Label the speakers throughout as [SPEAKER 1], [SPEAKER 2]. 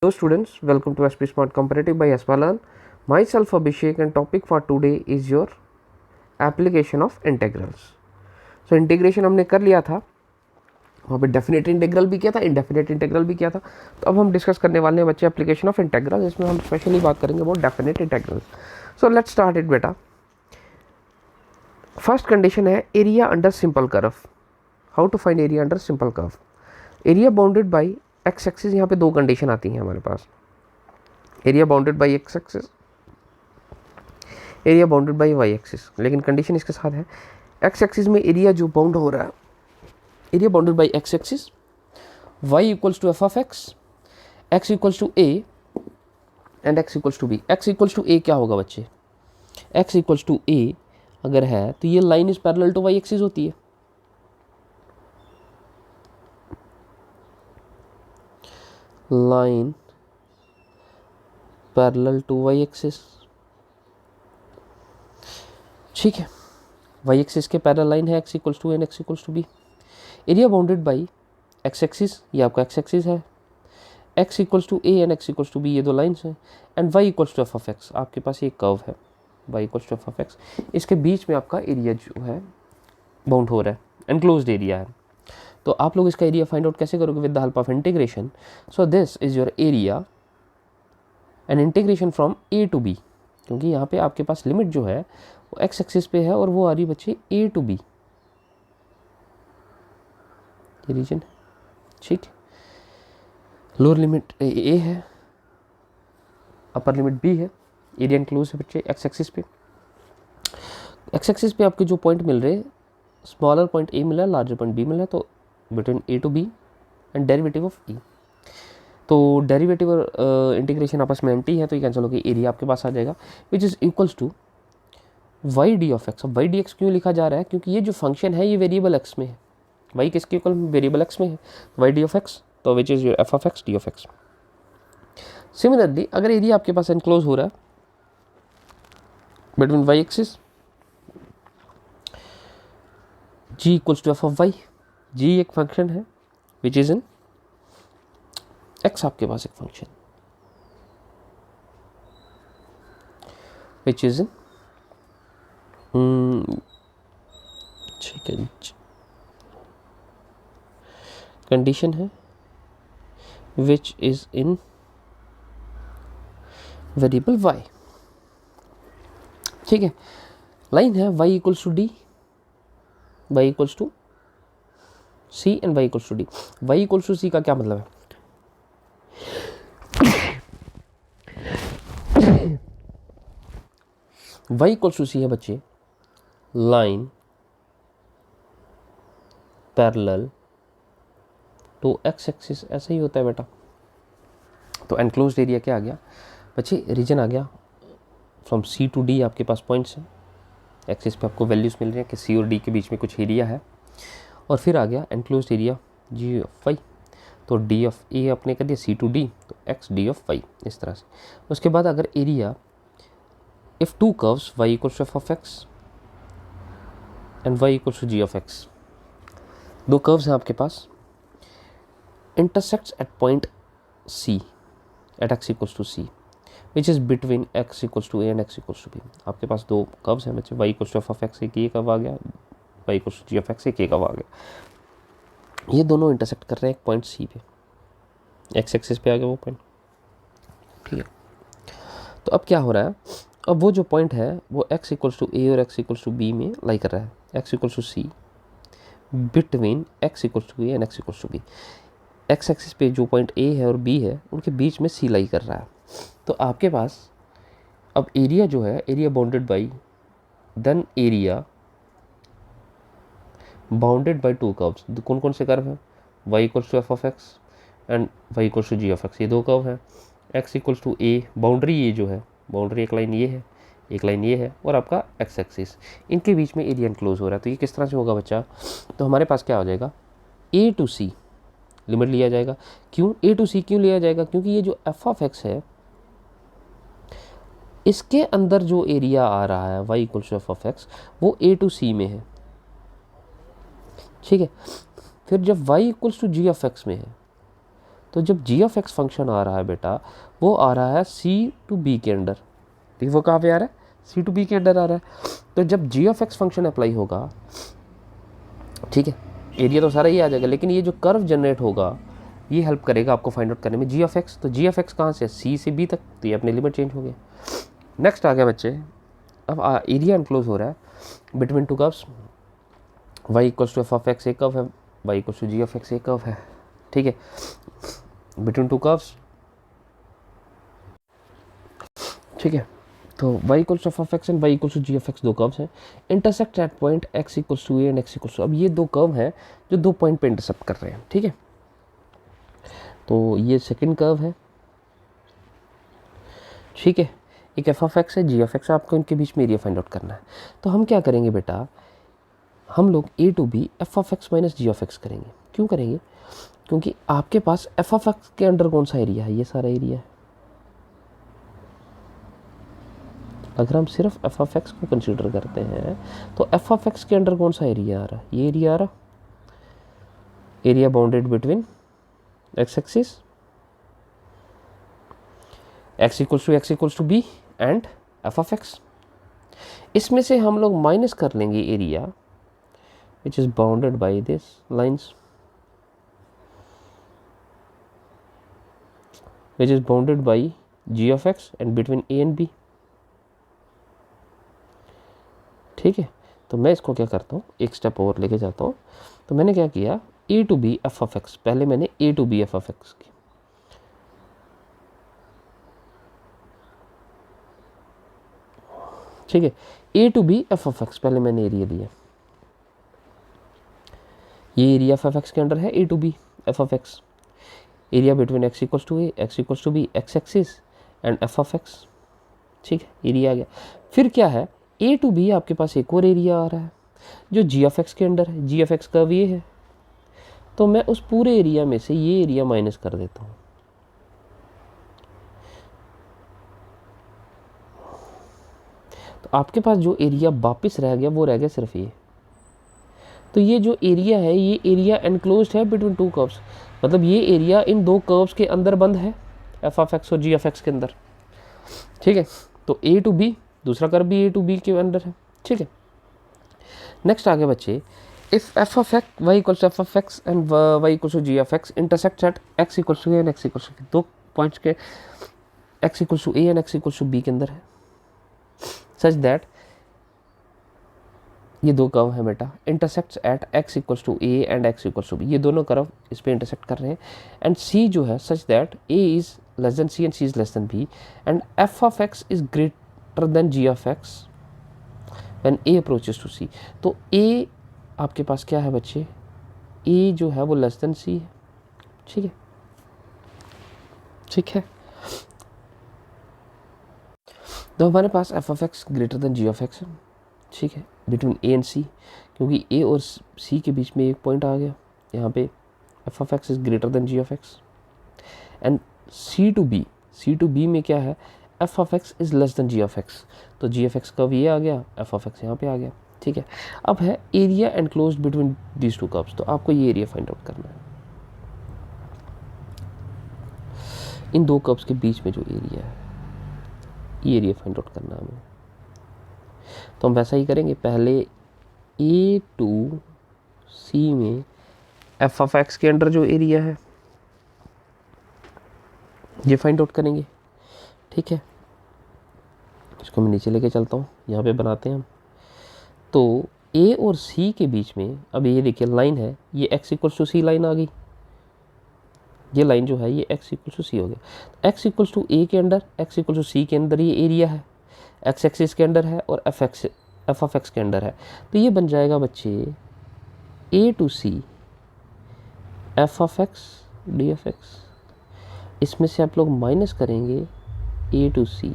[SPEAKER 1] Hello students, welcome to SP Smart Comparative by Aspalan. Myself Abhishek and topic for today is your application of integrals. So integration हमने कर लिया था, वहाँ पे definite integral भी किया था, इंडेफिनेट इंटीग्रल भी किया था. तो अब हम डिस्कस करने वाले हैं बच्चे एप्लीकेशन ऑफ इंटीग्रल. इसमें हम स्पेशली बात करेंगे about definite integral. So let's start it बेटा. फर्स्ट कंडीशन है area under simple curve. How to find area under simple curve. Area bounded by x axis. यहाँ पे दो कंडीशन आती हैं हमारे पास. Area bounded by x axis, area bounded by Y axis. लेकिन कंडीशन इसके साथ है एक्स एक्सिस में एरिया जो बाउंड हो रहा है, area bounded by x axis, Y equals to F of X, X equals to A and x equals to B. X equals to A क्या होगा बच्चे? एक्स इक्वल्स टू ए अगर है तो ये line is parallel to y axis होती है. Line parallel to y axis. ठीक है, वाई एक्सिस के पैरेलल लाइन है x equals to n x equals to b. Area bounded by x axis, ये आपका एक्स एक्सिस है, x equals to A and x equals to b, ये दो lines हैं, and Y equals to F of x. आपके पास ये curve है Y equals to F of x. इसके बीच में आपका एरिया जो है बाउंड हो रहा है, एनक्लोज्ड एरिया है. तो आप लोग इसका एरिया फाइंड आउट कैसे करोगे? With the help of integration. So this is your area and integration from a to b, क्योंकि यहाँ पे आपके पास लिमिट जो है वो एक्स एक्सिस पे है और वो आ रही बच्चे ए टू बी, ये रीजन. ठीक, लोअर लिमिट ए है, अपर लिमिट बी है, एरिया एनक्लोज है बच्चे एक्स एक्सिस पे. एक्स एक्सिस पे आपके जो पॉइंट मिल रहे, स्मॉलर पॉइंट ए मिला है, लार्जर पॉइंट बी मिला है, तो between A to B and derivative of E. तो डेरिवेटिव और इंटीग्रेशन आपस में एंटी है, तो ये कैंसिल होगी, एरिया आपके पास आ जाएगा which is equals to y d of x. अब वाई डी एक्स क्यों लिखा जा रहा है? क्योंकि ये जो फंक्शन है ये वेरिएबल एक्स में है. वाई किसके इक्वल? वेरिएबल एक्स में है, वाई डी ऑफ एक्स, तो which is your F of x D of X. Similarly अगर एरिया आपके पास एनक्लोज हो रहा है between Y axis, G equals to F of Y. G एक फंक्शन है विच इज इन एक्स, आपके पास एक फंक्शन विच इज इन, ठीक है, कंडीशन है which is in variable Y. ठीक है, लाइन है Y equals to D, Y equals to C and Y equals to D. Y equals to C का क्या मतलब है? वाई इक्वल्स टू सी है बच्चे line parallel to x axis. ऐसा ही होता है बेटा. तो एनक्लोज्ड एरिया क्या आ गया बच्चे? रीजन आ गया फ्रॉम सी टू डी. आपके पास पॉइंट्स हैं, एक्सिस पे आपको वैल्यूज मिल रही हैं कि सी और डी के बीच में कुछ एरिया है, और फिर आ गया enclosed area G of Y. तो डी ऑफ ए अपने कर दिया सी टू डी, तो एक्स डी ऑफ वाई, इस तरह से. उसके बाद अगर area if two curves Y equals to F of x and Y equals to ji of x, दो कर्व्स हैं आपके पास, intersects at point C at x equals to C which is between x equals to A and x equals to b. आपके पास दो curves हैं बच्चे, y equals to F of x एक ये कर्व आ गया, y equals to ji of x एक ये कर्व आ गया. ये दोनों इंटरसेक्ट कर रहे हैं एक पॉइंट सी पे, एक्स एक्सिस पे आ गया वो पॉइंट. ठीक है, तो अब क्या हो रहा है? अब वो जो पॉइंट है वो एक्स इक्वल्स टू ए और एक्स इक्वल्स टू बी में लाई कर रहा है. X equals to c between x equals to A and x equals to B. X axis पे जो पॉइंट ए है और बी है उनके बीच में सी लाई कर रहा है. तो आपके पास अब एरिया जो है, area bounded by, then area bounded by two curves. कौन कौन से कर्व हैं? Y equals to F of x and Y equals to ji of x, ये दो कर्व हैं. X equals to a, boundary ये जो है, बाउंड्री एक लाइन ये है, एक लाइन ये है, और आपका एक्स एक्सिस, इनके बीच में एरिया एनक्लोज हो रहा है. तो ये किस तरह से होगा बच्चा? तो हमारे पास क्या हो जाएगा? ए टू सी लिमिट लिया जाएगा. क्यों ए टू सी क्यों लिया जाएगा? क्योंकि ये जो एफ ऑफ एक्स है इसके अंदर जो एरिया आ रहा है Y equals to F of x वो ए टू सी में है. ठीक है, फिर जब y equals to ji of x में है तो जब जी ऑफ एक्स फंक्शन आ रहा है बेटा, वो आ रहा है सी टू बी के अंडर। ठीक, वो कहाँ पे आ रहा है? सी टू बी के अंडर आ रहा है। तो जब g of x function apply होगा, ठीक है, एरिया तो सारा ही आ जाएगा, लेकिन ये जो कर्व जनरेट होगा ये हेल्प करेगा आपको फाइंड आउट करने में जी ऑफ एक्स। तो जी ऑफ एक्स कहाँ से? सी से बी तक, तो ये अपने लिमिट चेंज हो गया। नेक्स्ट आ गया बच्चे, अब एरिया एनक्लोज हो रहा है between two curves. Y equals to F of x एक कर्व है, Y equals to ji of x एक कर्व है। ठीक है, बिटवीन टू कर्व्स। ठीक है, तो y equals to F of x and y equals to ji of x दो कर्व्स हैं, intersect at point x equals to A and x equals to, अब ये दो कर्व हैं जो दो पॉइंट पे इंटरसेप्ट कर रहे हैं। ठीक है, तो ये सेकंड कर्व है। ठीक है, एक एफ ऑफ एक्स है, जी ऑफ एक्स है, आपको इनके बीच में एरिया फाइंड आउट करना है। तो हम क्या करेंगे बेटा, हम लोग A to B F of X minus G of X करेंगे। क्यों करेंगे? क्योंकि आपके पास एफ ऑफ एक्स के अंडर कौन सा एरिया है? ये सारा एरिया है। अगर हम सिर्फ एफ ऑफ एक्स को कंसीडर करते हैं तो एफ ऑफ एक्स के अंडर कौन सा एरिया आ रहा है? ये एरिया आ रहा, area bounded between x axis, x equals to B and F of x. इसमें से हम लोग माइनस कर लेंगे area which is bounded by this lines, which is bounded by g of x and between a and b. ठीक है, तो मैं इसको क्या करता हूँ, एक स्टेप ओवर लेके जाता हूँ। तो मैंने क्या किया, A to B F of X, पहले मैंने A to B F of X की, ठीक है, A to B F of X पहले मैंने एरिया लिया। ये एरिया एफ ऑफ एक्स के अंडर है A to B F of X, area between x equals to A, x equals to B, x axis and F of X. ठीक है, area आ गया। फिर क्या है, ए टू बी आपके पास एक और एरिया आ रहा है जो जी ऑफ एक्स के अंडर है, जी ऑफ एक्स कर्व ये है। तो मैं उस पूरे एरिया में से ये एरिया माइनस कर देता हूँ। तो आपके पास जो एरिया वापस रह गया वो रह गया सिर्फ ये। तो ये जो एरिया है ये एरिया एनक्लोज्ड है बिटवीन टू कर्व्स, मतलब ये एरिया इन दो कर्व्स के अंदर बंद है, एफ ऑफ एक्स और जी ऑफ एक्स के अंदर। ठीक है, तो ए टू बी, दूसरा कर्व भी ए टू बी के अंदर है। ठीक है, नेक्स्ट आगे बच्चे, if f of x y equals to F of x and Y equals to ji of x intersect at x equals to A and x equals to, दो points के x equals to A and x equals to b के अंदर है, such that ये दो curve है बेटा, intersects at x equals to A and x equals to b, ये दोनों कर्व इस पे इंटरसेक्ट कर रहे हैं। एंड सी जो है such that A is less than C and C is less than B and F of x is greater than ji of X when A approaches to C. तो A आपके पास क्या है बच्चे, ए जो है वो लेस देन सी है। ठीक है, ठीक है, तो हमारे पास F of X greater than ji of x है। ठीक है, बिटवीन ए एंड सी, क्योंकि ए और सी के बीच में एक पॉइंट आ गया यहाँ पे, f of x is greater than ji of x. And c to b में क्या है, f of x is less than ji of x, तो जी ऑफ एक्स कर्व ये आ गया, एफ ऑफ एक्स यहाँ पे आ गया। ठीक है, अब है area enclosed between these two curves, तो आपको ये एरिया फाइंड आउट करना है, इन दो कर्व्स के बीच में जो एरिया है ये एरिया फाइंड आउट करना है हमें। तो हम वैसा ही करेंगे, पहले ए टू सी में एफ ऑफ एक्स के अंडर जो एरिया है ये फाइंड आउट करेंगे। ठीक है, इसको मैं नीचे लेके चलता हूँ, यहाँ पे बनाते हैं हम। तो ए और सी के बीच में, अब ये देखिए लाइन है, ये x equals to c line आ गई, ये लाइन जो है ये एक्स इक्वल्स टू सी हो गया। एक्स इक्वल्स टू ए के अंडर, एक्स इक्वल्स टू सी के अंदर ये एरिया है, एक्स एक्सिस के अंडर है और एफ ऑफ एक्स के अंडर है। तो ये बन जाएगा बच्चे a to c f of x D of x. इसमें से आप लोग माइनस करेंगे ए टू सी,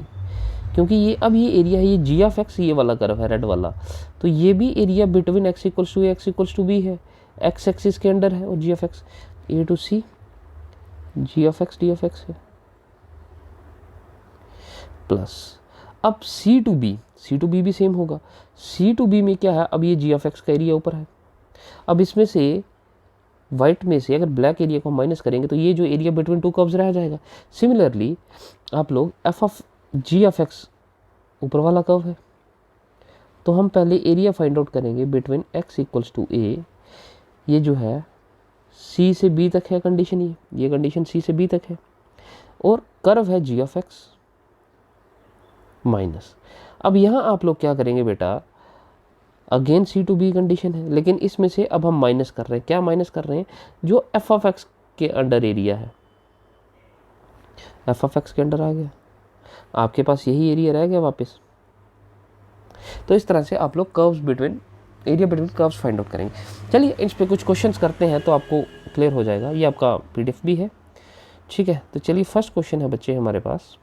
[SPEAKER 1] क्योंकि ये अब ये एरिया है, ये जी ऑफ एक्स ये वाला कर्व है रेड वाला, तो ये भी area between x equals to A x equals to b है, एक्स एक्सिस के अंडर है और g of x, a to c g of x D of x है, प्लस अब सी टू बी भी सेम होगा। सी टू बी में क्या है, अब ये जी ऑफ एक्स का एरिया ऊपर है, अब इसमें से वाइट में से अगर ब्लैक एरिया को माइनस करेंगे तो ये जो एरिया बिटवीन टू कर्व्स रह जाएगा। सिमिलरली आप लोग f of g of x ऊपर वाला कर्व है, तो हम पहले एरिया फाइंड आउट करेंगे between x equals to a, ये जो है सी से बी तक है कंडीशन, ये कंडीशन सी से बी तक है, और कर्व है जी ऑफ एक्स माइनस। अब यहाँ आप लोग क्या करेंगे बेटा, again c to b condition है, लेकिन इसमें से अब हम माइनस कर रहे हैं। क्या माइनस कर रहे हैं? जो एफ ऑफ एक्स के अंडर एरिया है, एफ ऑफ एक्स के अंडर आ गया, आपके पास यही एरिया रह गया वापस। तो इस तरह से आप लोग curves between area between curves find out करेंगे। चलिए इस पे कुछ क्वेश्चंस करते हैं तो आपको क्लियर हो जाएगा। ये आपका पीडीएफ भी है, ठीक है। तो चलिए फर्स्ट क्वेश्चन है बच्चे हमारे पास,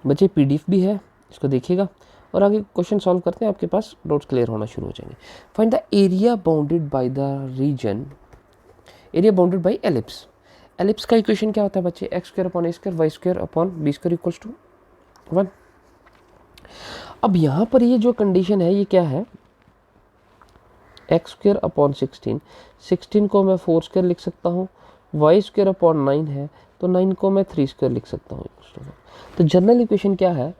[SPEAKER 1] बच्चे पीडीएफ भी है, इसको देखिएगा और आगे क्वेश्चन सॉल्व करते हैं, आपके पास डाउट्स क्लियर होना शुरू हो जाएंगे। Find the area bounded by the region, area bounded by ellipse. Ellipse का इक्वेशन क्या होता है बच्चे? X square upon a square y square upon b square equals to 1। अब यहाँ पर ये जो कंडीशन है ये क्या है? एक्स स्क्वायर अपॉन 16 को मैं 4 स्क्वायर लिख सकता हूँ, वाई स्क्वायर अपॉन 9 है तो 9 को मैं 3 स्क्वायर लिख सकता हूँ। तो जनरल इक्वेशन क्या है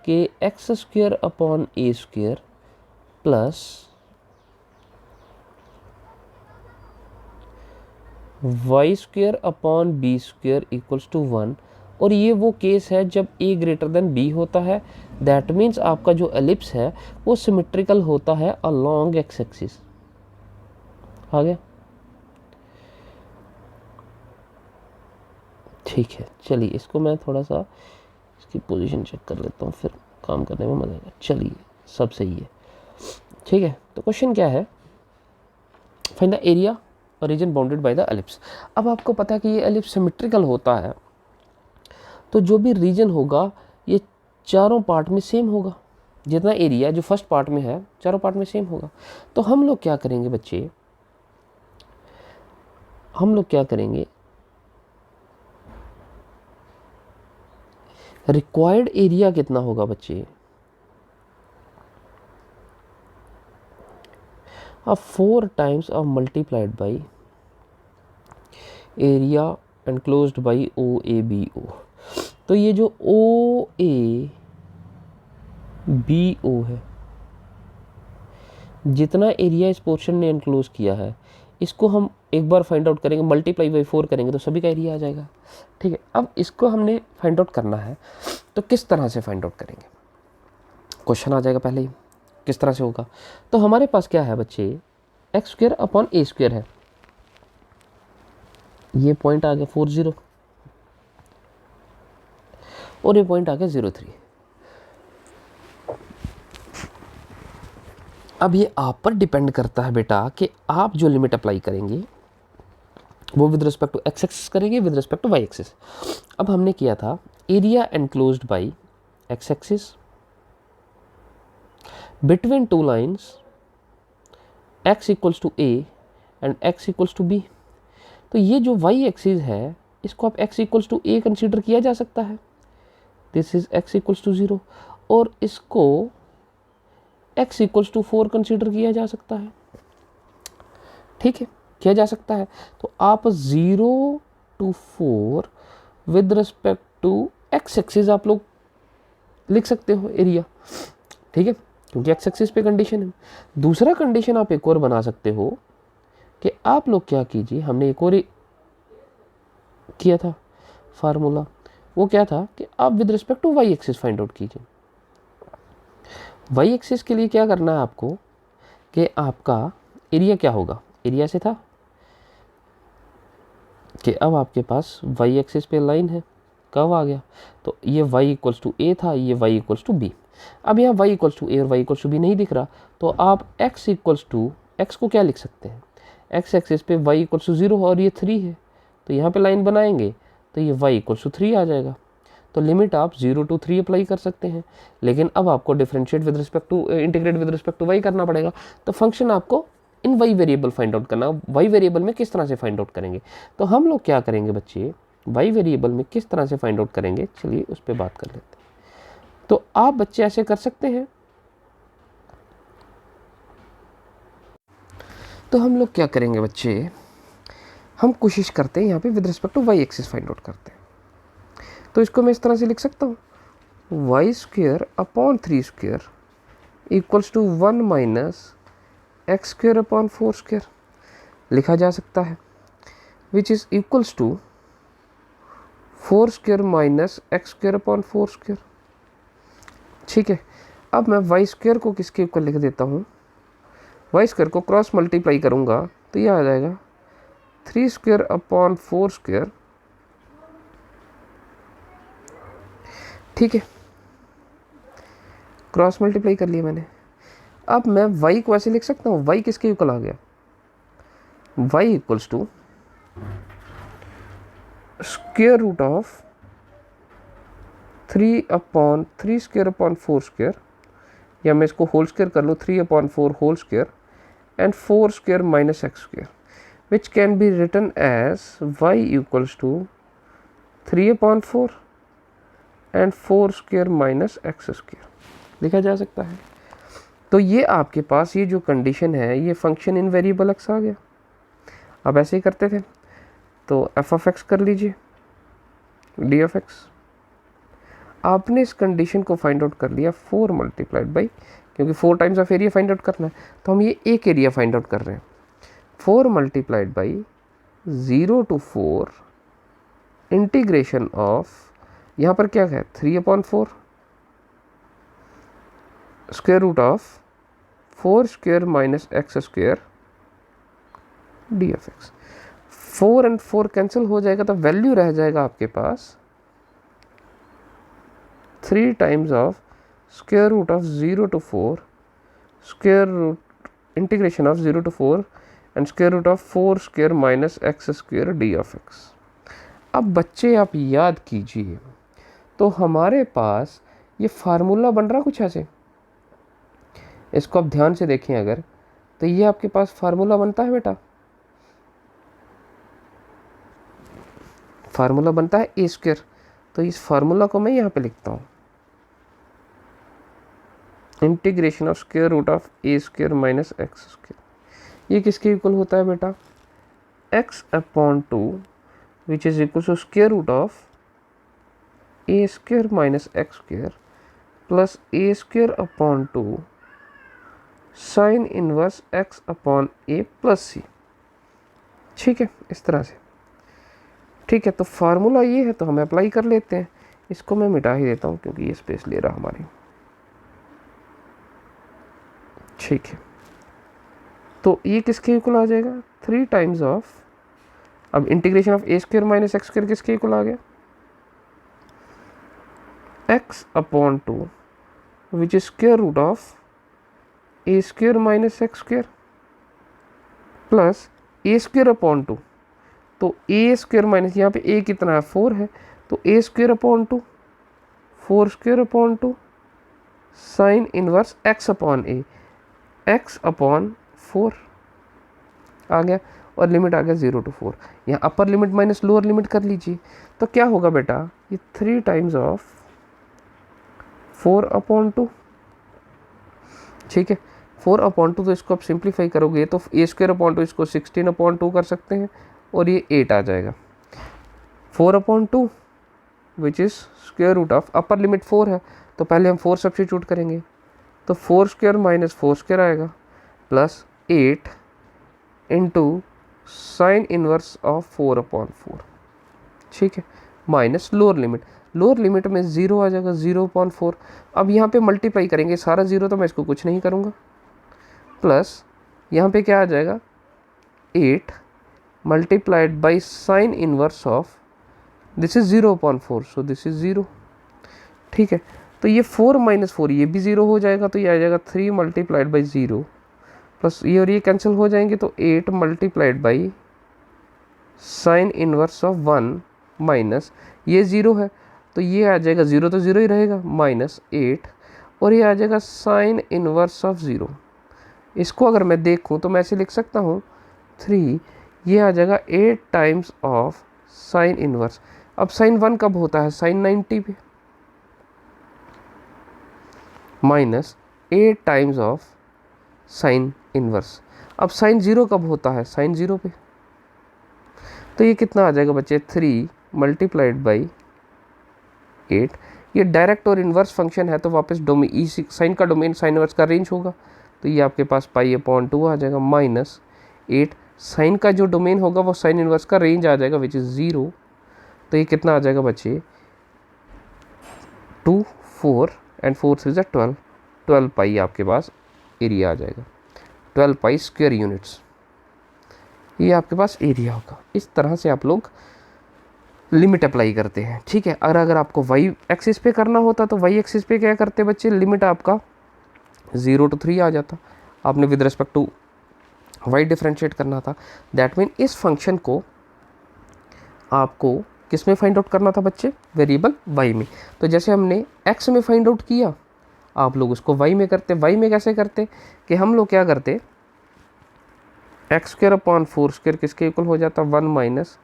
[SPEAKER 1] कि x square upon a square plus y square upon b square equals to 1, और ये वो केस है जब a ग्रेटर देन b होता है। दैट मीन्स आपका जो एलिप्स है वो सिमेट्रिकल होता है अलोंग एक्स एक्सिस। आ गया? ठीक है, चलिए इसको मैं थोड़ा सा इसकी पोजीशन चेक कर लेता हूँ, फिर काम करने में मजा आएगा। चलिए सब सही है, ठीक है। तो क्वेश्चन क्या है? फाइंड द एरिया और reason bounded by the ellipse. अब आपको पता है कि ये एलिप्स सिमेट्रिकल होता है, तो जो भी रीजन होगा ये चारों पार्ट में सेम होगा। जितना एरिया जो फर्स्ट पार्ट में है चारों पार्ट में सेम होगा। तो हम लोग क्या करेंगे बच्चे, हम लोग क्या करेंगे, रिक्वायर्ड एरिया कितना होगा बच्चे? अब 4 times of multiplied by area enclosed by O A B O. तो ये जो ओ ए बी ओ है, जितना एरिया इस पोर्शन ने एनक्लोज किया है, इसको हम एक बार फाइंड आउट करेंगे, मल्टीप्लाई बाई 4 करेंगे तो सभी का एरिया आ जाएगा, ठीक है। अब इसको हमने फाइंड आउट करना है, तो किस तरह से फाइंड आउट करेंगे? क्वेश्चन आ जाएगा पहले ही, किस तरह से होगा। तो हमारे पास क्या है बच्चे, x square upon a square है, ये पॉइंट आ गया 40 और ये पॉइंट आ गया 03। अब ये आप पर डिपेंड करता है बेटा कि आप जो लिमिट अप्लाई करेंगे वो with respect to x axis करेंगे, with respect to y axis. अब हमने किया था area enclosed by x axis between two lines x equals to a and x equals to b। तो ये जो y एक्सिस है इसको आप x equals to a consider किया जा सकता है, this is x equals to 0, और इसको x इक्वल्स टू 4 कंसीडर किया जा सकता है, ठीक है, किया जा सकता है। तो आप 0 to 4 with respect to x axis आप लोग लिख सकते हो एरिया, ठीक है, क्योंकि x एक्सिस पे कंडीशन है। दूसरा कंडीशन आप एक और बना सकते हो कि आप लोग क्या कीजिए, हमने एक और किया था फार्मूला, वो क्या था कि आप with respect to y axis find out कीजिए। वाई एक्सिस के लिए क्या करना है आपको कि आपका एरिया क्या होगा, एरिया से था कि अब आपके पास वाई एक्सिस पे लाइन है, कब आ गया, तो ये y इक्वल्स टू ए था, ये y इक्वल्स टू बी। अब यहाँ y इक्वल्स टू ए और y इक्वल्स टू बी नहीं दिख रहा, तो आप x इक्वल्स टू, x को क्या लिख सकते हैं, x एक्सिस पे y इक्वल्स टू 0 और ये 3 है, तो यहाँ पे लाइन बनाएंगे तो ये y इक्वल्स टू 3 आ जाएगा। तो लिमिट आप 0 to 3 अप्लाई कर सकते हैं, लेकिन अब आपको differentiate with respect to integrate with respect to y करना पड़ेगा। तो फंक्शन आपको in y variable find out करना, y वेरिएबल में किस तरह से फाइंड आउट करेंगे। तो हम लोग क्या करेंगे बच्चे, y वेरिएबल में किस तरह से फाइंड आउट करेंगे, चलिए उस पर बात कर लेते हैं। तो आप बच्चे ऐसे कर सकते हैं। तो हम लोग क्या करेंगे बच्चे, हम कोशिश करते हैं यहाँ पे with respect to y axis find out करते हैं। तो इसको मैं इस तरह से लिख सकता हूँ, y square upon 3 square equals to 1 minus x square upon 4 square लिखा जा सकता है, which is equals to 4 square minus x square upon 4 square. ठीक है, अब मैं वाई स्क्वेयर को किसके इक्वल लिख देता हूँ, वाई स्क्वेयर को क्रॉस मल्टीप्लाई करूँगा तो ये आ जाएगा 3 स्क्वेयर अपॉन 4 स्क्वेयर। ठीक है, क्रॉस मल्टीप्लाई कर लिया मैंने। अब मैं y को ऐसे लिख सकता हूँ, y किसके इक्वल आ गया, y equals to square root of 3 upon 3 square upon 4 square, या मैं इसको होल स्क्वेयर कर लूँ 3 upon 4 whole square and 4 square minus x square, which can be written as y equals to 3 upon 4 and 4 square minus x square लिखा जा सकता है। तो ये आपके पास ये जो कंडीशन है, ये फंक्शन इन वेरिएबल एक्स आ गया। अब ऐसे ही करते थे, तो एफ ऑफ एक्स कर लीजिए, डी ऑफ एक्स। आपने इस कंडीशन को फाइंड आउट कर लिया 4 मल्टीप्लाइड बाई, क्योंकि 4 times of area find out करना है, तो हम ये एक एरिया फाइंड आउट कर रहे हैं। 4 multiplied by 0 to 4 integration of, यहाँ पर क्या है 3 upon 4 square root of 4 square minus x square d of x. 4 and 4 cancel हो जाएगा, तो वैल्यू रह जाएगा आपके पास 3 times of square root of 0 to 4 square root integration of 0 to 4 and square root of 4 square minus x square d of x. अब बच्चे आप याद कीजिए, तो हमारे पास ये फार्मूला बन रहा कुछ ऐसे, इसको आप ध्यान से देखें अगर, तो ये आपके पास फार्मूला बनता है बेटा, फार्मूला बनता है ए स्क्वेयर। तो इस फार्मूला को मैं यहाँ पे लिखता हूँ, integration of square root of a square minus x square. ये किसके इक्वल होता है बेटा, x upon 2 which is equal to square root of a square minus x square plus a square upon 2 sine inverse x upon a plus c. ठीक है, इस तरह से। ठीक है, तो फार्मूला ये है, तो हम अप्लाई कर लेते हैं। इसको मैं मिटा ही देता हूँ क्योंकि ये स्पेस ले रहा हमारी। ठीक है, तो ये किसके इक्वल आ जाएगा, 3 टाइम्स ऑफ, अब integration of a square minus x square किसके इक्वल आ गया, x upon 2 which is square root of a square minus x square plus a square upon 2। तो ए स्क्वेयर माइनस, यहाँ पे ए कितना है 4 है, तो a square upon 2 4 square upon 2 sine inverse x upon a, x upon 4 आ गया, और लिमिट आ गया 0 to 4। यहाँ upper limit minus lower limit कर लीजिए, तो क्या होगा बेटा, ये 3 टाइम्स ऑफ 4 अपॉन 2। ठीक है, 4 अपॉन 2, तो इसको आप सिंप्लीफाई करोगे तो ए स्क्वेयर अपॉन 2 इसको 16 अपॉन 2 कर सकते हैं, और ये 8 आ जाएगा। 4 upon 2 which is square root of, upper limit 4 है, तो पहले हम 4 सब्स्टिट्यूट करेंगे, तो 4 स्क्वेयर माइनस 4 स्क्वेयर आएगा plus 8 into sine inverse of 4 upon 4। ठीक है, minus lower limit, lower limit में 0 आ जाएगा, 0 अपॉन 4। अब यहाँ पे मल्टीप्लाई करेंगे सारा 0, तो मैं इसको कुछ नहीं करूँगा, प्लस यहाँ पे क्या आ जाएगा 8 multiplied by sine inverse of, this is 0 upon 4, so this is 0। ठीक है, तो ये 4 माइनस 4 ये भी 0 हो जाएगा, तो ये आ जाएगा 3 मल्टीप्लाइड बाई 0 प्लस ये और ये कैंसिल हो जाएंगे, तो 8 multiplied by sine inverse of 1 minus ये 0 है, तो ये आ जाएगा 0 तो 0 ही रहेगा, माइनस 8, और ये आ जाएगा साइन इनवर्स ऑफ 0। इसको अगर मैं देखूं तो मैं ऐसे लिख सकता हूँ 3, ये आ जाएगा 8 टाइम्स ऑफ साइन इनवर्स। अब साइन 1 कब होता है, साइन 90 पे, minus 8 times of sine inverse. अब साइन 0 कब होता है? साइन 0 पे। तो ये कितना आ जाएगा बच्चे? 3 मल्टीप्लाइड बाई 8। ये डायरेक्ट और इन्वर्स फंक्शन है तो वापस साइन का डोमेन साइन इनवर्स का रेंज होगा, तो ये आपके पास पाई/2 आ जाएगा माइनस 8। साइन का जो डोमेन होगा वो साइन इनवर्स का रेंज आ जाएगा विच इज़ 0। तो ये कितना आ जाएगा बच्चे? 2 4 एंड 4 3 12। 12 पाई आपके पास एरिया आ जाएगा, 12 पाई स्क्वायर यूनिट्स, ये आपके पास एरिया होगा। इस तरह से आप लोग लिमिट अप्लाई करते हैं, ठीक है। और अगर आपको वाई एक्सिस पे करना होता तो वाई एक्सिस पे क्या करते बच्चे? लिमिट आपका 0 to 3 आ जाता, आपने with respect to y differentiate करना था। दैट मीन इस फंक्शन को आपको किस में फाइंड आउट करना था बच्चे? वेरिएबल वाई में। तो जैसे हमने एक्स में फाइंड आउट किया, आप लोग उसको वाई में करते। वाई में कैसे करते कि हम लोग क्या करते, एक्स स्क्वायर अपॉन 4 स्क्वायर किसके इक्वल हो जाता? 1 minus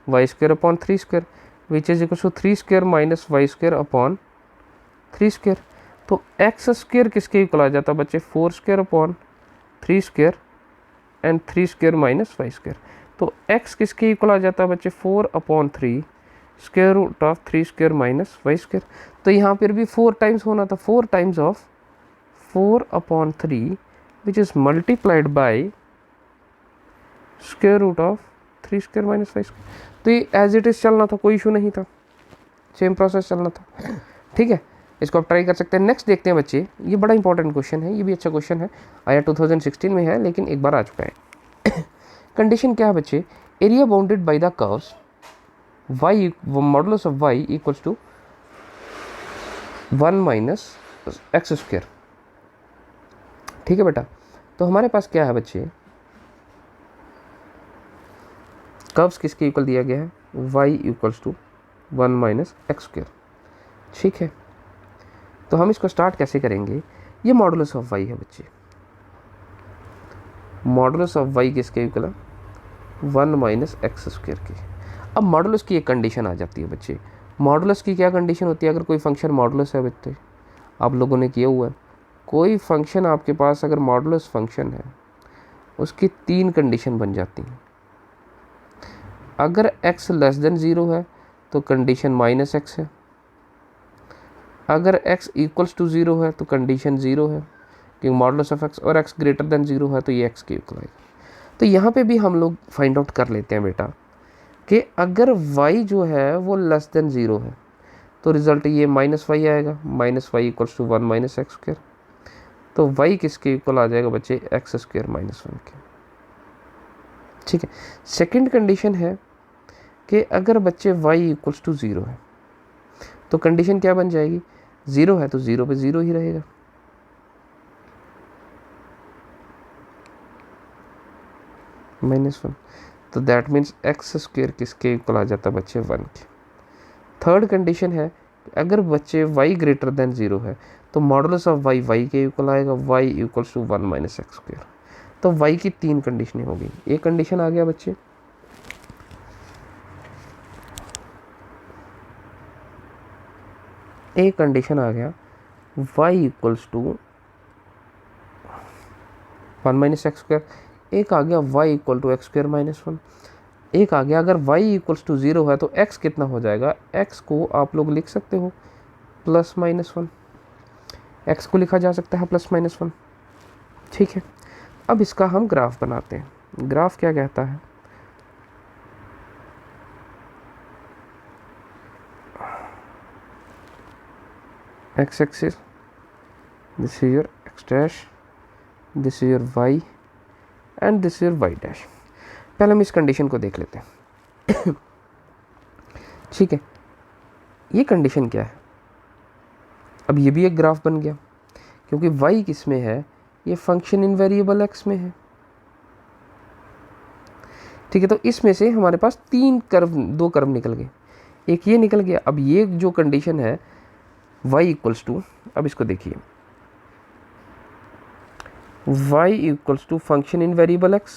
[SPEAKER 1] y square upon 3 square which is equal to 3 square minus y square upon 3 square. तो एक्स स्क्वायर किसके इक्वल आ जाता बच्चे? 4 square upon 3 square and 3 square minus y square. तो x किसके इक्वल आ जाता है बच्चे? 4/3 square root of 3 square minus y square. तो यहाँ पर भी 4 टाइम्स होना था, 4 times of 4/3 which is multiplied by square root of 3 square minus y square. तो ये एज इट इज़ चलना था, कोई इशू नहीं था, सेम प्रोसेस चलना था, ठीक है। इसको आप ट्राई कर सकते हैं। नेक्स्ट देखते हैं बच्चे, ये बड़ा इंपॉर्टेंट क्वेश्चन है, ये भी अच्छा क्वेश्चन है, आया 2016 में है लेकिन एक बार आ चुका है। कंडीशन क्या है बच्चे? Area bounded by the curves y modulus of y equals to 1 minus x square, ठीक है बेटा। तो हमारे पास क्या है बच्चे? कर्व्स किसके इक्वल दिया गया है? y equals to 1 minus x square, ठीक है। तो हम इसको स्टार्ट कैसे करेंगे? ये मॉडुलस ऑफ y है बच्चे, मॉडुलस ऑफ y किसके इक्वल है? 1 माइनस एक्स स्क्वायर की। अब मॉडुलस की एक कंडीशन आ जाती है बच्चे। मॉडुलस की क्या कंडीशन होती है? अगर कोई फंक्शन मॉडुलस है बच्चे, आप लोगों ने किया हुआ है, कोई फंक्शन आपके पास अगर मॉडुलस फंक्शन है उसकी 3 कंडीशन बन जाती हैं। अगर x लेस देन 0 है तो कंडीशन माइनस एक्स है, अगर x इक्वल्स टू 0 है तो कंडीशन 0 है क्योंकि मॉडुलस ऑफ x, और x ग्रेटर देन 0 है तो ये x के इक्वल आएगा। तो यहाँ पे भी हम लोग फाइंड आउट कर लेते हैं बेटा कि अगर y जो है वो लेस देन 0 है तो रिजल्ट ये माइनस वाई आएगा, minus y equals to 1 minus x square. तो y किसके इक्वल आ जाएगा बच्चे? एक्स स्क्वायर माइनस 1 के, ठीक है। सेकंड कंडीशन है कि अगर बच्चे y इक्वल्स टू 0 है तो कंडीशन क्या बन जाएगी? 0 है तो 0 पे 0 ही रहेगा, -1। तो दैट मीन्स एक्स स्क्वायर किसके इक्वल आ जाता है बच्चे? 1 के। थर्ड कंडीशन है अगर बच्चे y ग्रेटर देन 0 है तो मॉडुलस ऑफ y y के इक्वल आएगा, y equals to 1 minus x square. तो y की 3 कंडीशनें हो गई। एक कंडीशन आ गया बच्चे, एक कंडीशन आ गया y equals to 1 minus x square, एक आ गया y equal to x square minus 1, एक आ गया अगर y इक्वल्स टू 0 है तो x कितना हो जाएगा? x को आप लोग लिख सकते हो +-1, x को लिखा जा सकता है +-1, ठीक है। अब इसका हम ग्राफ बनाते हैं। ग्राफ क्या कहता है? x axis, this is your x dash, this is your y and this is your y dash. पहले हम इस कंडीशन को देख लेते हैं। ठीक है, ये कंडीशन क्या है? अब ये भी एक ग्राफ बन गया क्योंकि y किस में है? ये फंक्शन इन वेरिएबल x में है, ठीक है। तो इसमें से हमारे पास 2 कर्व निकल गए, एक ये निकल गया। अब ये जो कंडीशन है y इक्वल्स टू, अब इसको देखिए, y equals to function in variable x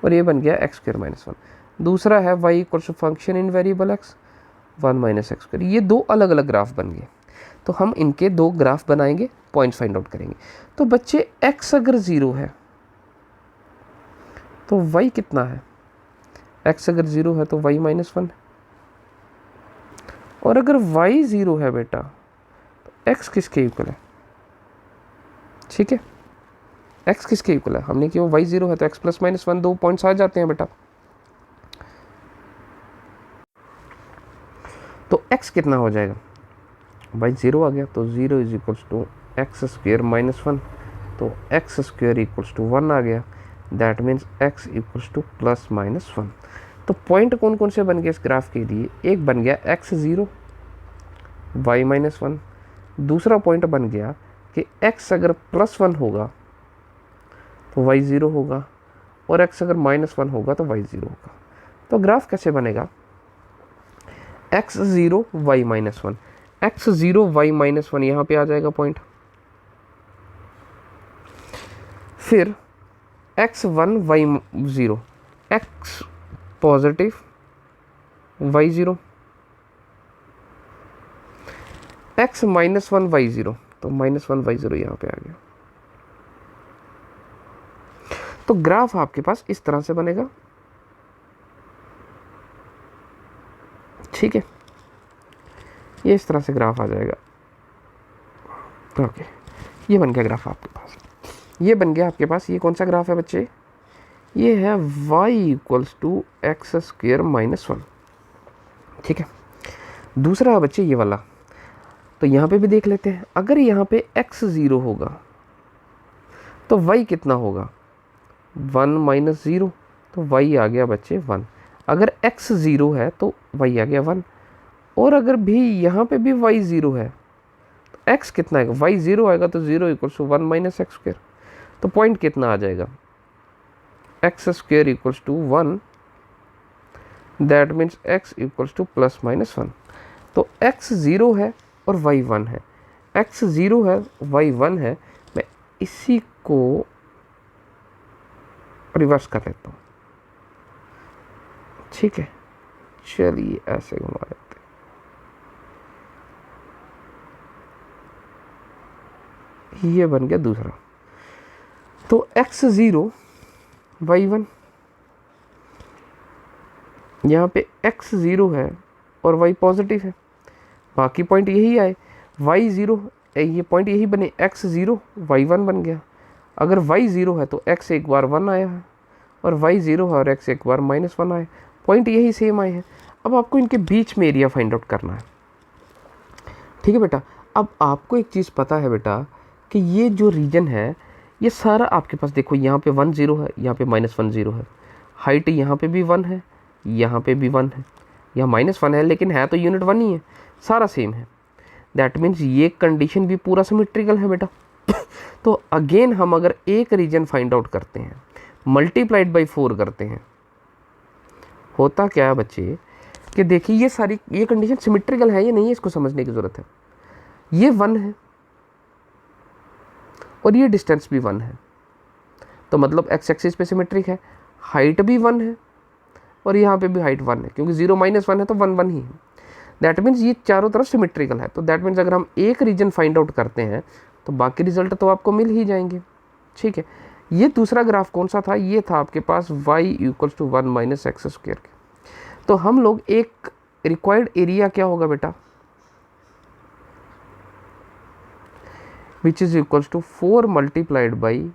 [SPEAKER 1] और ये बन गया एक्स स्क्वायर माइनस 1। दूसरा है y equals to function in variable x 1 minus x square. ये 2 अलग अलग ग्राफ बन गए। तो हम इनके दो ग्राफ बनाएंगे, पॉइंट्स फाइंड आउट करेंगे। तो बच्चे x अगर 0 है तो y कितना है? x अगर 0 है तो y -1 है, और अगर y 0 है बेटा तो x किसके इक्वल है? ठीक है, x किसके इक्वल है? हमने किया y 0 है तो x + -1, 2 पॉइंट्स आ जाते हैं बेटा। तो x कितना हो जाएगा? y 0 आ गया तो 0 = x² -1, तो x² = 1 आ गया। That means x = +-1। तो पॉइंट कौन कौन से बन गए इस ग्राफ के लिए? एक बन गया x 0 y -1, दूसरा पॉइंट बन गया कि x अगर +1 होगा तो y 0 होगा, और x अगर -1 होगा तो y 0 होगा। तो ग्राफ कैसे बनेगा? x 0 y -1, x 0 y -1 यहाँ पे आ जाएगा पॉइंट, फिर x 1 y 0, x positive y 0, x -1 y 0, तो -1 y 0 यहाँ पे आ गया। तो ग्राफ आपके पास इस तरह से बनेगा, ठीक है, ये इस तरह से ग्राफ आ जाएगा। ओके, ये बन गया ग्राफ आपके पास, ये बन गया आपके पास। ये कौन सा ग्राफ है बच्चे? ये है y = x² -1, ठीक है। दूसरा है बच्चे ये वाला, तो यहाँ पे भी देख लेते हैं। अगर यहाँ पे x 0 होगा तो y कितना होगा? 1 - 0, तो y आ गया बच्चे 1। अगर x 0 है तो y आ गया 1, और अगर भी यहाँ पे भी y 0 है तो x कितना आएगा? y 0 आएगा तो 0 = 1 - x²। तो पॉइंट कितना आ जाएगा? x² = 1, that means x = +-1। तो x 0 है और y 1 है, x 0 है y 1 है। मैं इसी को रिवर्स कर लेता हूँ, ठीक है। चलिए ऐसे घुमा लेते हैं, ये बन गया दूसरा। तो x 0 y 1, यहाँ पे x 0 है और y पॉजिटिव है, बाकी पॉइंट यही आए। y 0, ये पॉइंट यही बने, x 0 y 1 बन गया। अगर y 0 है तो x एक बार 1 आया है, और y 0 है और x एक बार -1 आए, पॉइंट यही सेम आए हैं। अब आपको इनके बीच में एरिया फाइंड आउट करना है, ठीक है बेटा। अब आपको एक चीज़ पता है बेटा कि ये जो रीजन है ये सारा आपके पास, देखो यहाँ पे 1 0 है, यहाँ पे -1 0 है, हाइट यहाँ पे भी 1 है, यहाँ पे भी 1 है, यहाँ -1 है, लेकिन है तो यूनिट 1 ही है, सारा सेम है। दैट मीन्स ये कंडीशन भी पूरा सिमेट्रिकल है बेटा। तो अगेन हम अगर एक रीजन फाइंड आउट करते हैं, मल्टीप्लाइड बाई 4 करते हैं, होता क्या है बच्चे कि देखिए ये सारी ये कंडीशन सिमेट्रिकल है, ये नहीं है, इसको समझने की ज़रूरत है। ये 1 है और ये डिस्टेंस भी 1 है, तो मतलब एक्स एक्सिस पे सिमेट्रिक है, हाइट भी 1 है और यहाँ पे भी हाइट 1 है, क्योंकि 0 - 1 है तो 1 1 ही है। दैट मीन्स ये चारों तरफ सिमेट्रिकल है। तो दैट मीन्स अगर हम एक रीजन फाइंड आउट करते हैं तो बाकी रिजल्ट तो आपको मिल ही जाएंगे, ठीक है। ये दूसरा ग्राफ कौन सा था? ये था आपके पास y = 1 - x²। तो हम लोग एक रिक्वायर्ड एरिया क्या होगा बेटा, which is equals to 4 multiplied by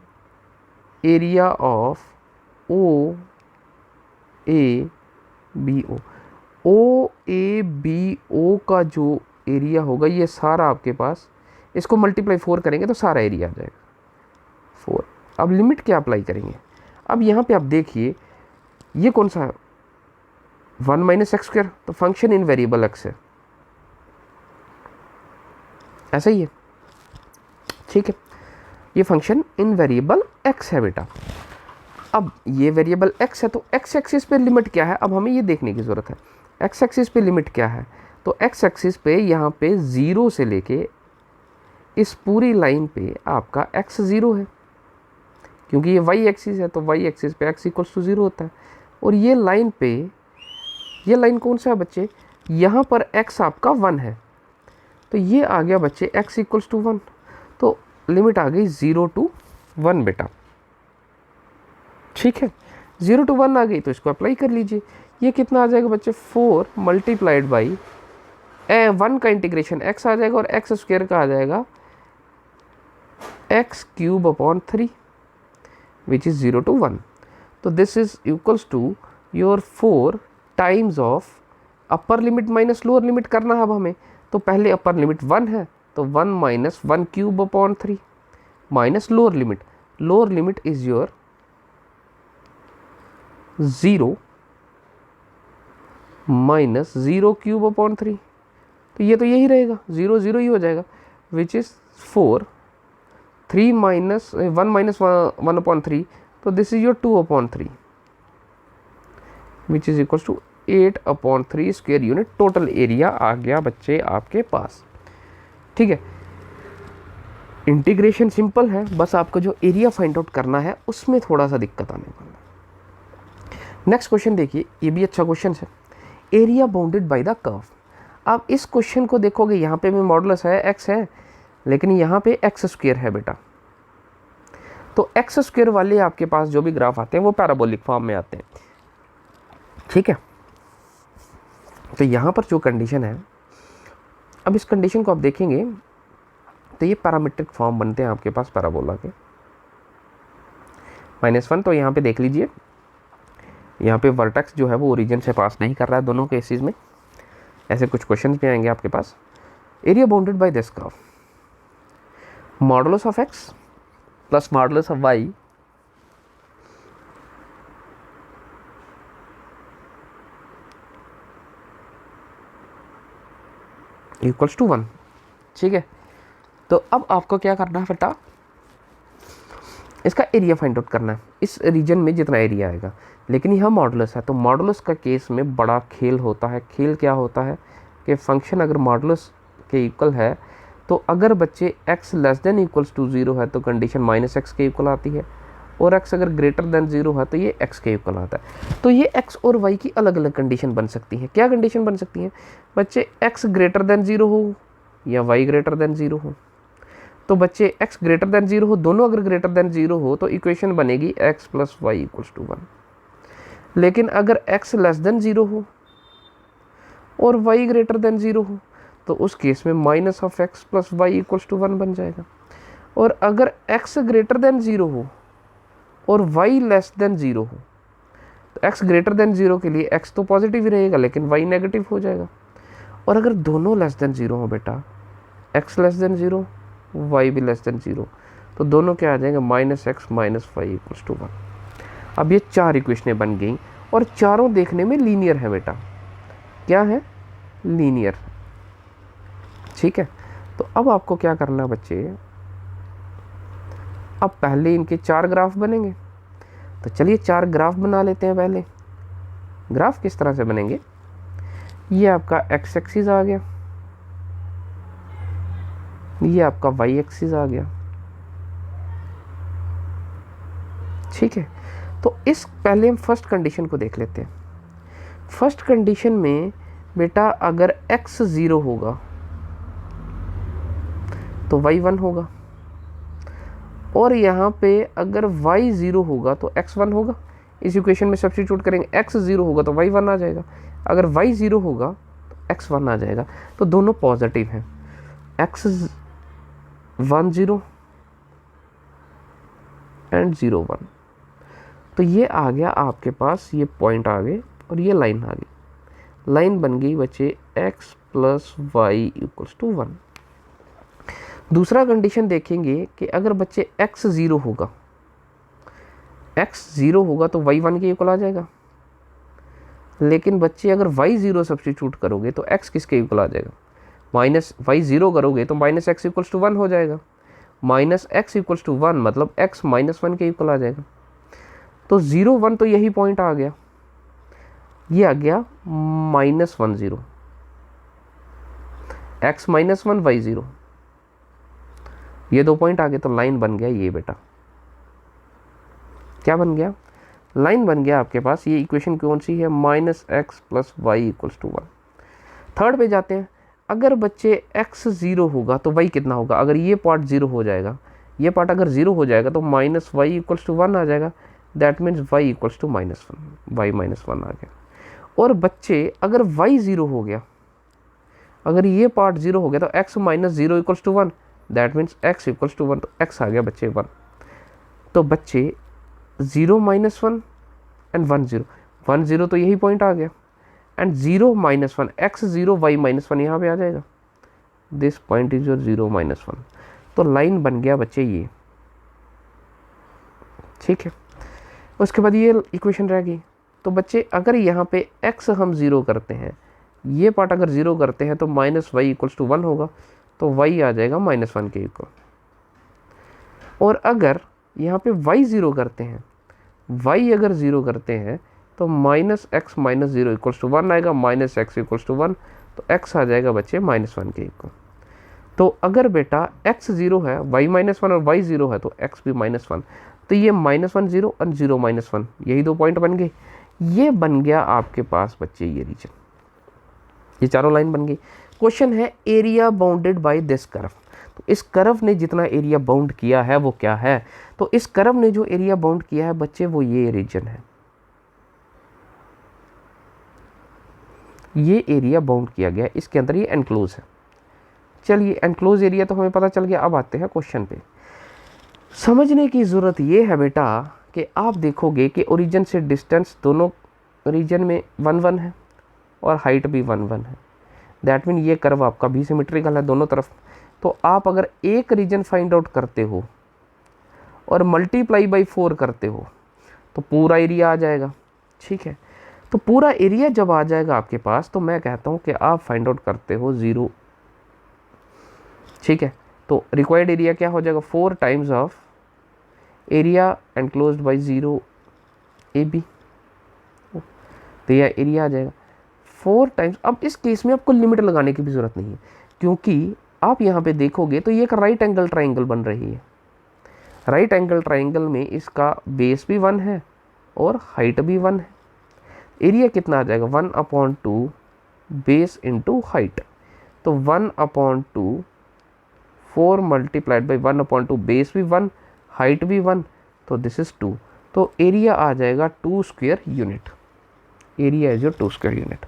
[SPEAKER 1] area of O A B O. O A B O का जो एरिया होगा ये सारा आपके पास, इसको मल्टीप्लाई 4 करेंगे तो सारा एरिया आ जाएगा 4। अब लिमिट क्या अप्लाई करेंगे? अब यहाँ पे आप देखिए ये कौन सा है, 1 - x², तो फंक्शन इन वेरिएबल x है, ऐसा ही है, ठीक है। ये फंक्शन इन वेरिएबल x है बेटा। अब ये वेरिएबल x है तो x एक्सिस पे लिमिट क्या है, अब हमें ये देखने की ज़रूरत है। x एक्सिस पे लिमिट क्या है, तो x एक्सिस पे यहाँ पे 0 से लेके इस पूरी लाइन पे आपका x 0 है, क्योंकि ये y एक्सिस है तो y एक्सिस पे x = 0 होता है। और ये लाइन पे, ये लाइन कौन सा है बच्चे, यहाँ पर x आपका 1 है तो ये आ गया बच्चे x इक्वल्स टू 1, तो लिमिट आ गई 0 to 1 बेटा, ठीक है। 0 to 1 आ गई तो इसको अप्लाई कर लीजिए। ये कितना आ जाएगा बच्चे, 4 मल्टीप्लाइड बाई 1 का इंटीग्रेशन x आ जाएगा और x स्क्वायर का आ जाएगा x cube upon 3 which is 0 to 1। तो this is equals to your 4 times of upper limit minus lower limit करना है अब हमें। तो पहले अपर लिमिट 1 है तो 1 minus 1 cube upon 3 minus lower limit is your 0 minus 0 cube upon 3। तो ये तो यही रहेगा, 0 0 ही हो जाएगा, which is 4 3 minus 1 minus 1 upon 3, तो this is your 2 upon 3 which is equal to 8 upon 3 square unit total area आ गया बच्चे आपके पास, ठीक है। इंटीग्रेशन सिंपल है, बस आपको जो एरिया फाइंड आउट करना है उसमें थोड़ा सा दिक्कत आने वाला है। नेक्स्ट क्वेश्चन देखिए, ये भी अच्छा क्वेश्चन है। Area bounded by the curve. आप इस क्वेश्चन को देखोगे, यहाँ पे भी मॉडुलस है x है, लेकिन यहाँ पे x स्क्वायर है बेटा। तो x स्क्वायर वाले आपके पास जो भी ग्राफ आते हैं वो पैराबोलिक फॉर्म में आते हैं, ठीक है। तो यहाँ पर जो कंडीशन है, अब इस कंडीशन को आप देखेंगे तो ये पैरामीट्रिक फॉर्म बनते हैं आपके पास पैराबोला के। -1 तो यहाँ पे देख लीजिए, यहाँ पे वर्टेक्स जो है वो ओरिजिन से पास नहीं कर रहा है दोनों केसेस में। ऐसे कुछ क्वेश्चंस भी आएंगे आपके पास। Area bounded by this curve, modulus of x plus modulus of y equals to 1, ठीक है। तो अब आपको क्या करना है बेटा, इसका एरिया फाइंड आउट करना है इस रीजन में जितना एरिया आएगा। लेकिन यह मॉडुलस है, तो मॉडुलस का केस में बड़ा खेल होता है। खेल क्या होता है कि फंक्शन अगर मॉडुलस के इक्वल है तो अगर बच्चे x less than equals to 0 है तो कंडीशन -x के इक्वल आती है, और x अगर ग्रेटर देन 0 है तो ये x के इक्वल आता है। तो ये x और y की अलग अलग कंडीशन बन सकती है। क्या कंडीशन बन सकती है बच्चे, x ग्रेटर देन 0 हो या y ग्रेटर देन 0 हो। तो बच्चे x ग्रेटर देन 0 हो, दोनों अगर ग्रेटर देन 0 हो तो इक्वेशन बनेगी x plus y equals to 1। लेकिन अगर x लेस देन 0 हो और y ग्रेटर देन 0 हो तो उस केस में minus of x plus y equals to 1 बन जाएगा। और अगर x ग्रेटर देन 0 हो और y लेस देन 0 हो तो x ग्रेटर देन 0 के लिए x तो पॉजिटिव ही रहेगा लेकिन y नेगेटिव हो जाएगा। और अगर दोनों लेस देन 0 हो बेटा, x लेस देन 0 y भी लेस देन 0, तो दोनों क्या आ जाएंगे -x minus y equals to 1। अब ये 4 इक्वेशनें बन गई और चारों देखने में लीनियर है बेटा। क्या है, लीनियर, ठीक है। तो अब आपको क्या करना है बच्चे, अब पहले इनके 4 ग्राफ बनेंगे। तो चलिए 4 ग्राफ बना लेते हैं। पहले ग्राफ किस तरह से बनेंगे, ये आपका x एक्सिस आ गया, ये आपका y एक्सिस आ गया, ठीक है। तो इस पहले हम फर्स्ट कंडीशन को देख लेते हैं। फर्स्ट कंडीशन में बेटा अगर x 0 होगा तो y 1 होगा, और यहाँ पे अगर y 0 होगा तो x 1 होगा। इस इक्वेशन में सब्स्टिट्यूट करेंगे, x 0 होगा तो y 1 आ जाएगा, अगर y 0 होगा तो x 1 आ जाएगा। तो दोनों पॉजिटिव हैं, x 1 0 एंड 0 1। तो ये आ गया आपके पास, ये पॉइंट आ गए और ये लाइन आ गई। लाइन बन गई बच्चे x plus y equals to 1। दूसरा कंडीशन देखेंगे कि अगर बच्चे x 0 होगा, x 0 होगा तो y 1 के इक्वल आ जाएगा। लेकिन बच्चे अगर y 0 सब्स्टिट्यूट करोगे तो x किसके इक्वल आ जाएगा, माइनस y 0 करोगे तो माइनस एक्स इक्वल्स टू 1 हो जाएगा। माइनस एक्स इक्वल्स टू 1 मतलब x माइनस 1 के इक्वल आ जाएगा। तो 0 1 तो यही पॉइंट आ गया, ये आ गया -1 0, x माइनस 1 y 0, ये 2 पॉइंट आ गए। तो लाइन बन गया ये बेटा, क्या बन गया, लाइन बन गया आपके पास। ये इक्वेशन कौन सी है, -x plus y equals to 1। Third पे जाते हैं, अगर बच्चे x 0 होगा तो y कितना होगा, अगर ये पार्ट 0 हो जाएगा, ये पार्ट अगर 0 हो जाएगा तो माइनस वाई इक्वल्स टू 1 आ जाएगा, that means y equals to -1, y -1 आ गया। और बच्चे अगर y 0 हो गया, अगर ये पार्ट 0 हो गया तो x -0 equals to 1, that means x equals to 1, तो x आ गया बच्चे 1। तो बच्चे 0 -1 एंड 1 0, 1 0 तो यही पॉइंट आ गया, एंड 0 -1 x 0 y -1 यहाँ पे आ जाएगा, दिस पॉइंट इज योर 0 -1। तो लाइन बन गया बच्चे ये, ठीक है। उसके बाद ये इक्वेशन रह गई। तो बच्चे अगर यहाँ पे x हम 0 करते हैं, ये पार्ट अगर 0 करते हैं तो -y इक्वल्स टू 1 होगा, तो y आ जाएगा -1 के इक्वल। और अगर यहाँ पे y 0 करते हैं, y अगर 0 करते हैं तो -x -0 इक्वल्स टू 1 आएगा, -x इक्वल्स टू 1, तो x आ जाएगा बच्चे -1 के इक्वल। तो अगर बेटा x 0 है, y -1 और y 0 है तो x भी -1, तो ये -1 0 और 0 -1, यही दो पॉइंट बन गए। ये बन गया आपके पास बच्चे ये रीजन, ये चारों लाइन बन गई। क्वेश्चन है area bounded by this curve. तो इस कर्व ने जितना एरिया बाउंड किया है वो क्या है, तो इस कर्व ने जो एरिया बाउंड किया है बच्चे वो ये रीजन है, ये एरिया बाउंड किया गया, इसके अंदर ये एनक्लोज है। चलिए एनक्लोज एरिया तो हमें पता चल गया। अब आते हैं क्वेश्चन पे। समझने की ज़रूरत ये है बेटा कि आप देखोगे कि ओरिजिन से डिस्टेंस दोनों रीजन में 1 1 है और हाइट भी 1 1 है, दैट मीन ये कर्व आपका भी सिमेट्रिकल है दोनों तरफ। तो आप अगर एक रीजन फाइंड आउट करते हो और मल्टीप्लाई बाई 4 करते हो तो पूरा एरिया आ जाएगा, ठीक है। तो पूरा एरिया जब आ जाएगा आपके पास तो मैं कहता हूँ कि आप फाइंड आउट करते हो 0, ठीक है। तो रिक्वायर्ड एरिया क्या हो जाएगा, 4 times of area enclosed by 0 AB, तो यह एरिया आ जाएगा 4 टाइम्स। अब इस केस में आपको लिमिट लगाने की भी ज़रूरत नहीं है, क्योंकि आप यहाँ पे देखोगे तो ये एक राइट एंगल ट्राइंगल बन रही है। राइट एंगल ट्राइंगल में इसका बेस भी 1 है और हाइट भी 1 है। एरिया कितना आ जाएगा, 1/2 बेस इंटू हाइट, तो 1/2 4 मल्टीप्लाइड बाई 1/2, बेस भी 1 हाइट भी 1, तो दिस इज 2। तो एरिया आ जाएगा 2 square unit, area is your 2 square unit,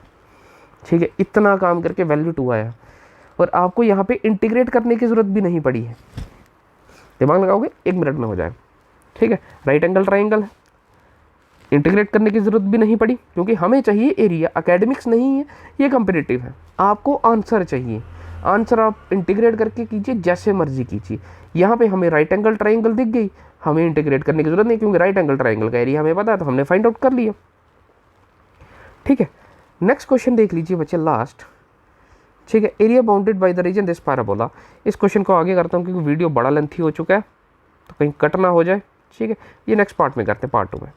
[SPEAKER 1] ठीक है। इतना काम करके वैल्यू 2 आया और आपको यहाँ पे इंटीग्रेट करने की ज़रूरत भी नहीं पड़ी है, दिमाग लगाओगे 1 मिनट में हो जाएगा, ठीक है। राइट एंगल ट्राइंगल है, इंटीग्रेट करने की ज़रूरत भी नहीं पड़ी क्योंकि हमें चाहिए एरिया, एकेडमिक्स नहीं है ये, कंपेरेटिव है। आपको आंसर चाहिए, आंसर आप इंटीग्रेट करके कीजिए, जैसे मर्जी कीजिए। यहाँ पे हमें राइट एंगल ट्राइंगल दिख गई, हमें इंटीग्रेट करने की जरूरत नहीं क्योंकि राइट एंगल ट्राइंगल का एरिया हमें पता है, तो हमने फाइंड आउट कर लिया, ठीक है। नेक्स्ट क्वेश्चन देख लीजिए बच्चे, लास्ट, ठीक है। Area bounded by the region this parabola. इस क्वेश्चन को आगे करता हूँ क्योंकि वीडियो बड़ा लेंथी हो चुका है, तो कहीं कट ना हो जाए, ठीक है। ये नेक्स्ट पार्ट में करते हैं, पार्ट 2 में।